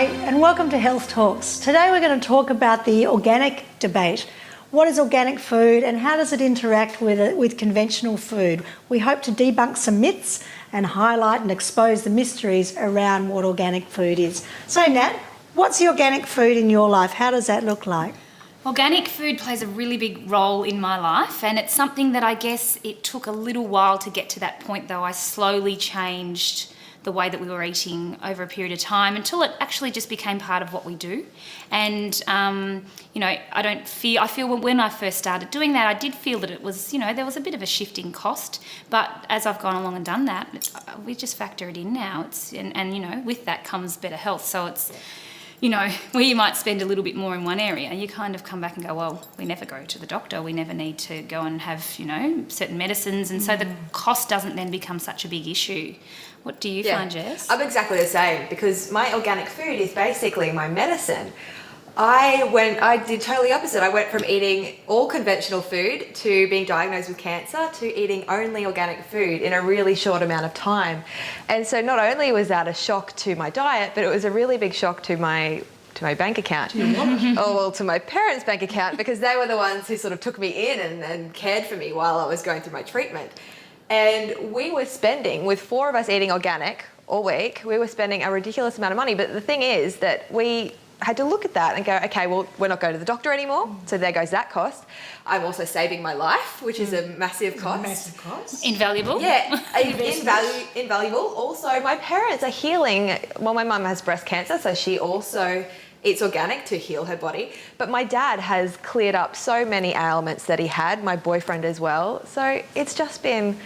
Hi, and welcome to Health Talks. Today we're going to talk about the organic debate. What is organic food and how does it interact with conventional food? We hope to debunk some myths and highlight and expose the mysteries around what organic food is. So Nat, what's the organic food in your life? How does that look like? Organic food plays a really big role in my life, and it's something that I guess it took a little while to get to that point, though I slowly changed the way that we were eating over a period of time until it actually just became part of what we do. And, I feel when I first started doing that, I did feel that it was, there was a bit of a shift in cost. But as I've gone along and done that, we just factor it in now. And with that comes better health. So it's, where you might spend a little bit more in one area, you kind of come back and go, well, we never go to the doctor, we never need to go and have, certain medicines, and so the cost doesn't then become such a big issue. What do you find, Jess? I'm exactly the same, because my organic food is basically my medicine. I did totally opposite. I went from eating all conventional food to being diagnosed with cancer to eating only organic food in a really short amount of time. And so not only was that a shock to my diet, but it was a really big shock to my bank account. To my parents' bank account, because they were the ones who sort of took me in and cared for me while I was going through my treatment. And we were spending, with 4 of us eating organic all week, we were spending a ridiculous amount of money. But the thing is that we had to look at that and go, okay, well, we're not going to the doctor anymore, so there goes that cost. I'm also saving my life, which is a massive cost. Massive cost. Invaluable. Yeah, invaluable. Also, my parents are healing. Well, my mum has breast cancer, so she also eats organic to heal her body. But my dad has cleared up so many ailments that he had, my boyfriend as well. So it's just been...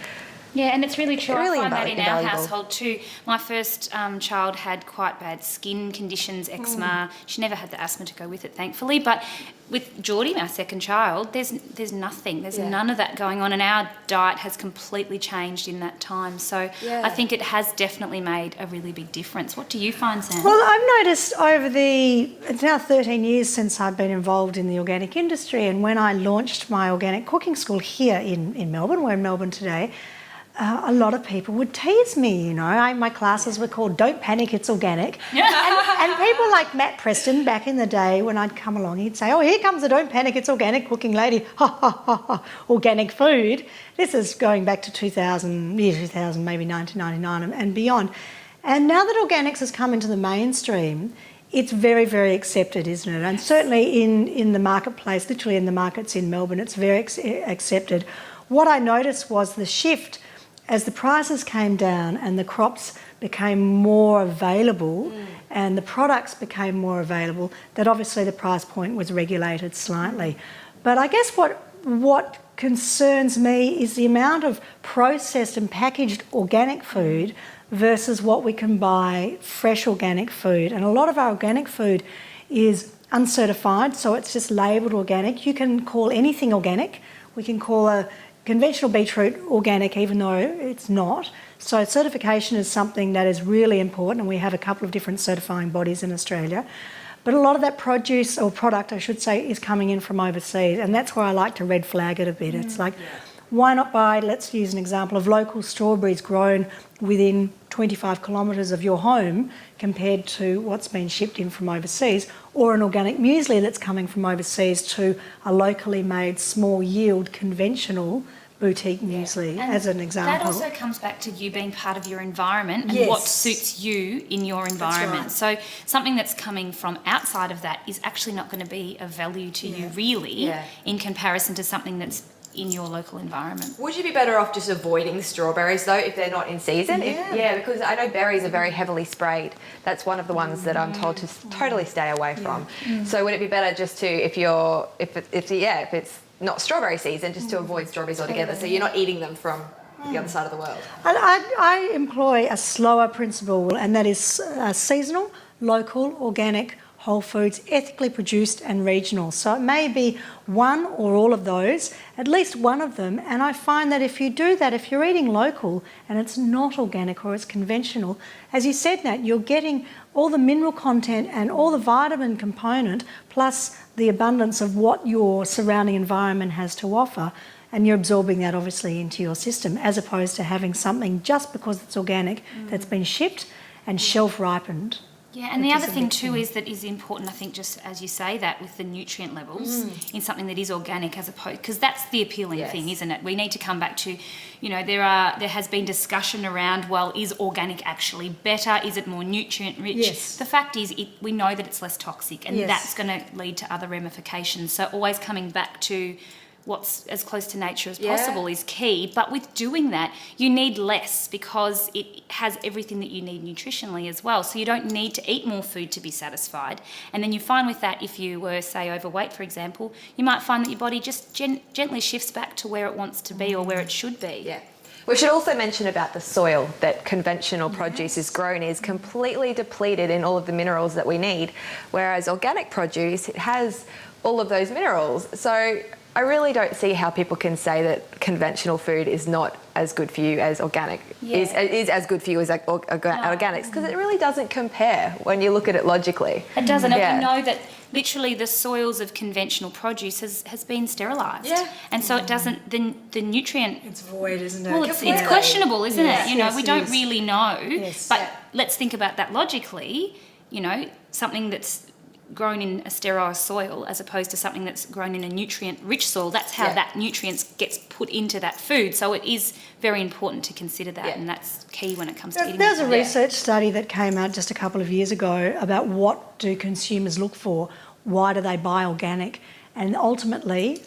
Yeah, and it's really true. Really I find that in our invaluable. household too. My first child had quite bad skin conditions, eczema. She never had the asthma to go with it, thankfully. But with Geordie, our second child, there's nothing. There's none of that going on, and our diet has completely changed in that time. So I think it has definitely made a really big difference. What do you find, Sam? Well, I've noticed it's now 13 years since I've been involved in the organic industry, and when I launched my organic cooking school here in Melbourne, we're in Melbourne today, a lot of people would tease me, my classes were called Don't Panic, It's Organic. and people like Matt Preston back in the day, when I'd come along, he'd say, oh, here comes the Don't Panic, It's Organic cooking lady, ha, ha, ha, ha, organic food. This is going back to 2000, maybe 1999 and beyond. And now that organics has come into the mainstream, it's very, very accepted, isn't it? And certainly in the marketplace, literally in the markets in Melbourne, it's very accepted. What I noticed was the shift as the prices came down and the crops became more available and the products became more available, that obviously the price point was regulated slightly. But I guess what concerns me is the amount of processed and packaged organic food versus what we can buy fresh organic food. And a lot of our organic food is uncertified, so it's just labelled organic. You can call anything organic. We can call a conventional beetroot organic, even though it's not. So certification is something that is really important, and we have a couple of different certifying bodies in Australia. But a lot of that produce, or product I should say, is coming in from overseas, and that's where I like to red flag it a bit. It's like, why not buy, let's use an example of local strawberries grown within 25 kilometres of your home compared to what's been shipped in from overseas, or an organic muesli that's coming from overseas to a locally made small yield conventional boutique muesli, as an example. That also comes back to you being part of your environment and what suits you in your environment. Right. So something that's coming from outside of that is actually not going to be of value to you really in comparison to something that's in your local environment. Would you be better off just avoiding strawberries though if they're not in season? Because I know berries are very heavily sprayed. That's one of the ones that I'm told to totally stay away from. So would it be better just to, if it's not strawberry season, just to avoid strawberries altogether, so you're not eating them from the other side of the world? I employ a slower principle, and that is seasonal, local, organic, whole foods, ethically produced and regional. So it may be one or all of those, at least one of them. And I find that if you do that, if you're eating local and it's not organic or it's conventional, as you said, Nat, you're getting all the mineral content and all the vitamin component, plus the abundance of what your surrounding environment has to offer. And you're absorbing that obviously into your system, as opposed to having something just because it's organic that's been shipped and shelf ripened. Yeah, and the other thing too is that is important, I think, just as you say that, with the nutrient levels in something that is organic as opposed, because that's the appealing thing, isn't it? We need to come back to, you know, there has been discussion around, well, is organic actually better? Is it more nutrient rich? Yes. The fact is, we know that it's less toxic, and that's going to lead to other ramifications. So always coming back to what's as close to nature as possible is key. But with doing that, you need less because it has everything that you need nutritionally as well. So you don't need to eat more food to be satisfied. And then you find with that, if you were, say, overweight, for example, you might find that your body just gently shifts back to where it wants to be or where it should be. Yeah. We should also mention about the soil that conventional produce is grown is completely depleted in all of the minerals that we need, whereas organic produce, it has all of those minerals. So I really don't see how people can say that conventional food is not as good for you as organic is as good for you as organics, because it really doesn't compare when you look at it logically. It doesn't. And we know that literally the soils of conventional produce has been sterilised. Yeah. And so it doesn't, the nutrient... It's void, isn't it? Well, it's questionable, isn't it? You know, we don't really know. Yes. But let's think about that logically, you know, something that's grown in a sterile soil as opposed to something that's grown in a nutrient-rich soil. That's how that nutrients gets put into that food. So it is very important to consider that, and that's key when it comes to eating. There's a research study that came out just a couple of years ago about what do consumers look for, why do they buy organic, and ultimately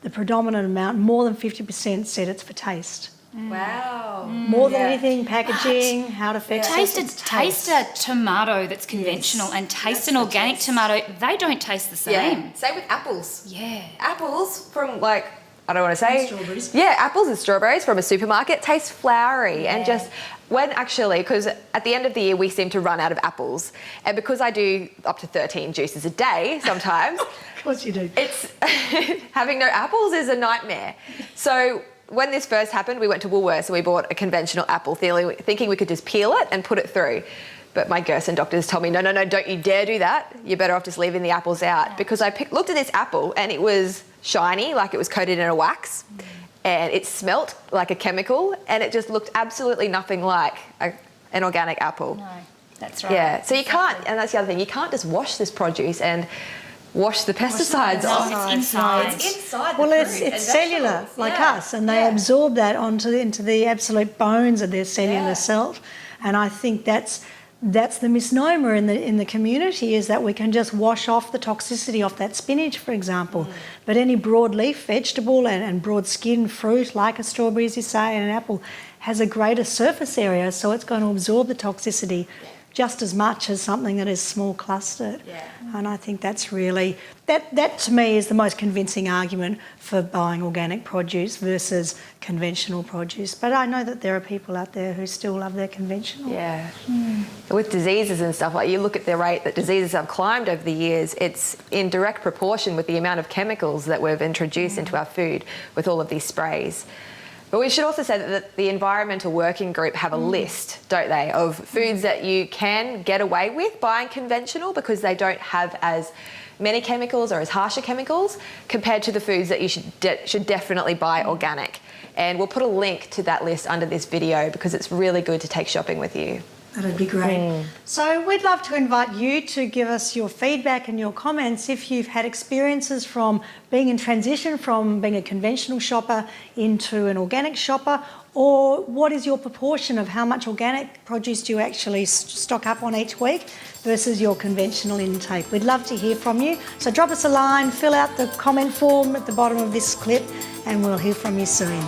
the predominant amount, more than 50%, said it's for taste. Wow. More than anything, packaging, how it affects us. Taste a tomato that's conventional and taste an organic tomato. They don't taste the same. Yeah. Same with apples. Yeah. Apples from, like, I don't want to say... strawberries. Yeah, apples and strawberries from a supermarket taste flowery. And just when actually, because at the end of the year we seem to run out of apples. And because I do up to 13 juices a day sometimes... Of course you do. It's having no apples is a nightmare. So... when this first happened, we went to Woolworths and we bought a conventional apple, thinking we could just peel it and put it through. But my Gerson doctors told me, no, don't you dare do that. You're better off just leaving the apples out. Because I looked at this apple and it was shiny, like it was coated in a wax, and it smelt like a chemical, and it just looked absolutely nothing like an organic apple. No, that's right. Yeah, so you can't, and that's the other thing, you can't just wash this produce and wash the pesticides off. No, it's inside. It's inside. Well, it's cellular, like us, and they absorb that into the absolute bones of their cellular self. And I think that's the misnomer in the community, is that we can just wash off the toxicity off that spinach, for example. But any broadleaf vegetable and broad skin fruit, like a strawberry, as you say, and an apple, has a greater surface area, so it's going to absorb the toxicity just as much as something that is small clustered. Yeah. And I think that's really, that to me is the most convincing argument for buying organic produce versus conventional produce. But I know that there are people out there who still love their conventional. Yeah. With diseases and stuff, like you look at the rate that diseases have climbed over the years, it's in direct proportion with the amount of chemicals that we've introduced into our food with all of these sprays. But we should also say that the Environmental Working Group have a list, don't they, of foods that you can get away with buying conventional because they don't have as many chemicals or as harsher chemicals compared to the foods that you should definitely buy organic. And we'll put a link to that list under this video because it's really good to take shopping with you. That'd be great. So we'd love to invite you to give us your feedback and your comments if you've had experiences from being in transition from being a conventional shopper into an organic shopper, or what is your proportion of how much organic produce do you actually stock up on each week versus your conventional intake. We'd love to hear from you. So drop us a line, fill out the comment form at the bottom of this clip, and we'll hear from you soon.